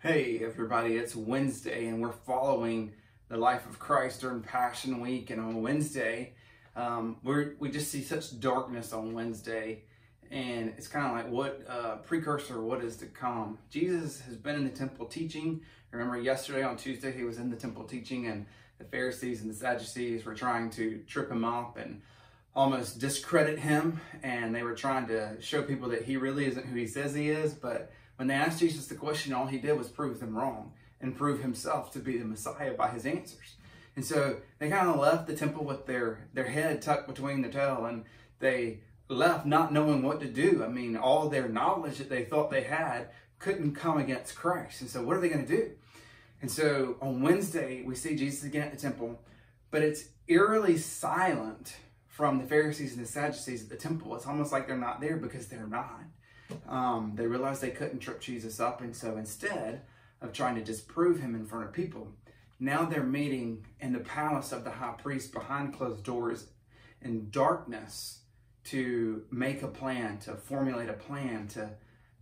Hey everybody, it's Wednesday and we're following the life of Christ during Passion Week. And on Wednesday, we just see such darkness on Wednesday, and it's kind of like what precursor, what is to come. Jesus has been in the temple teaching. Remember yesterday on Tuesday, he was in the temple teaching, and the Pharisees and the Sadducees were trying to trip him up and almost discredit him. And they were trying to show people that he really isn't who he says he is. But when they asked Jesus the question, all he did was prove them wrong and prove himself to be the Messiah by his answers. And so they kind of left the temple with their head tucked between their tail, and they left not knowing what to do. I mean, all their knowledge that they thought they had couldn't come against Christ. And so what are they going to do? And so on Wednesday, we see Jesus again at the temple, but it's eerily silent from the Pharisees and the Sadducees at the temple. It's almost like they're not there because they're not. They realized they couldn't trip Jesus up, and so instead of trying to disprove him in front of people, now they're meeting in the palace of the high priest behind closed doors in darkness to make a plan, to formulate a plan to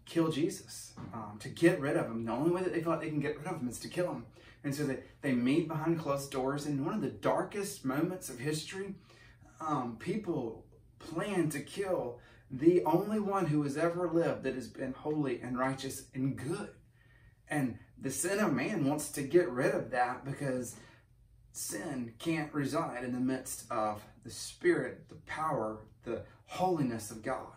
kill Jesus, to get rid of him. The only way that they thought they can get rid of him is to kill him. And so they meet behind closed doors in one of the darkest moments of history. People plan to kill the only one who has ever lived that has been holy and righteous and good. And the sin of man wants to get rid of that because sin can't reside in the midst of the Spirit, the power, the holiness of God.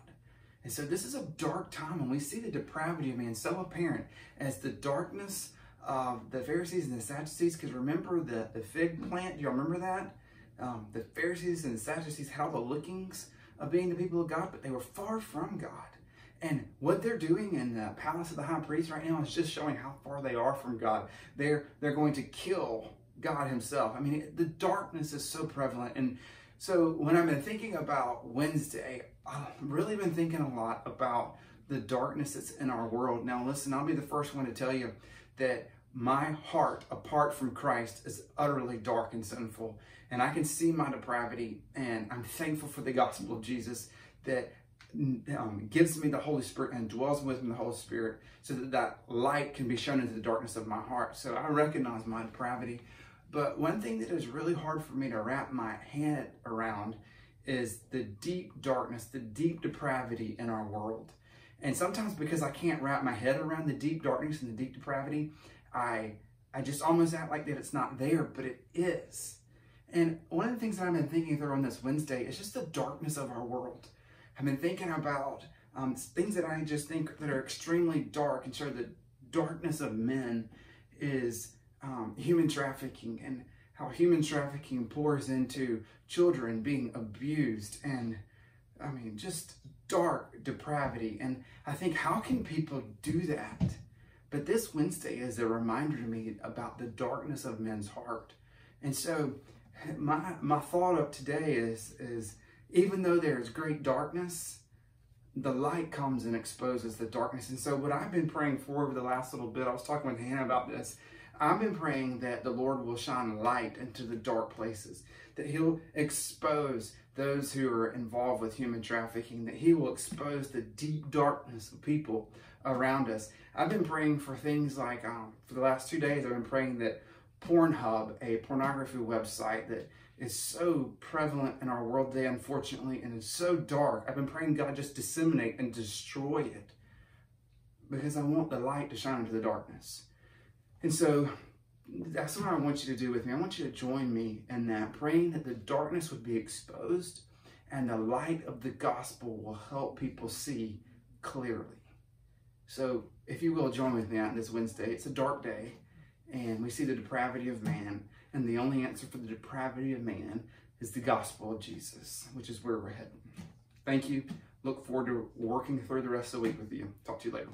And so this is a dark time, and we see the depravity of man so apparent as the darkness of the Pharisees and the Sadducees. Because remember the fig plant? Do y'all remember that? The Pharisees and the Sadducees had all the lookings of being the people of God, but they were far from God. And what they're doing in the palace of the high priest right now is just showing how far they are from God. They're going to kill God himself. I mean, the darkness is so prevalent. And so when I've been thinking about Wednesday, I've really been thinking a lot about the darkness that's in our world. Now listen, I'll be the first one to tell you that my heart, apart from Christ, is utterly dark and sinful. And I can see my depravity, and I'm thankful for the gospel of Jesus that gives me the Holy Spirit and dwells with me the Holy Spirit, so that light can be shown into the darkness of my heart. So I recognize my depravity. But one thing that is really hard for me to wrap my head around is the deep darkness, the deep depravity in our world. And sometimes because I can't wrap my head around the deep darkness and the deep depravity, I just almost act like that it's not there, but it is. And one of the things that I've been thinking through on this Wednesday is just the darkness of our world. I've been thinking about things that I just think that are extremely dark, and sure the darkness of men is human trafficking, and how human trafficking pours into children being abused, and I mean just dark depravity. And I think, how can people do that? But this Wednesday is a reminder to me about the darkness of men's heart. And so my thought of today is even though there is great darkness, the light comes and exposes the darkness. And so what I've been praying for over the last little bit, I was talking with Hannah about this, I've been praying that the Lord will shine light into the dark places, that he'll expose those who are involved with human trafficking, that he will expose the deep darkness of people around us. I've been praying for things like, for the last 2 days, I've been praying that Pornhub, a pornography website that is so prevalent in our world today, unfortunately, and it's so dark, I've been praying God just disseminate and destroy it, because I want the light to shine into the darkness. And so that's what I want you to do with me. I want you to join me in that, praying that the darkness would be exposed and the light of the gospel will help people see clearly. So if you will, join with me on this Wednesday. It's a dark day, and we see the depravity of man, and the only answer for the depravity of man is the gospel of Jesus, which is where we're heading. Thank you. Look forward to working through the rest of the week with you. Talk to you later.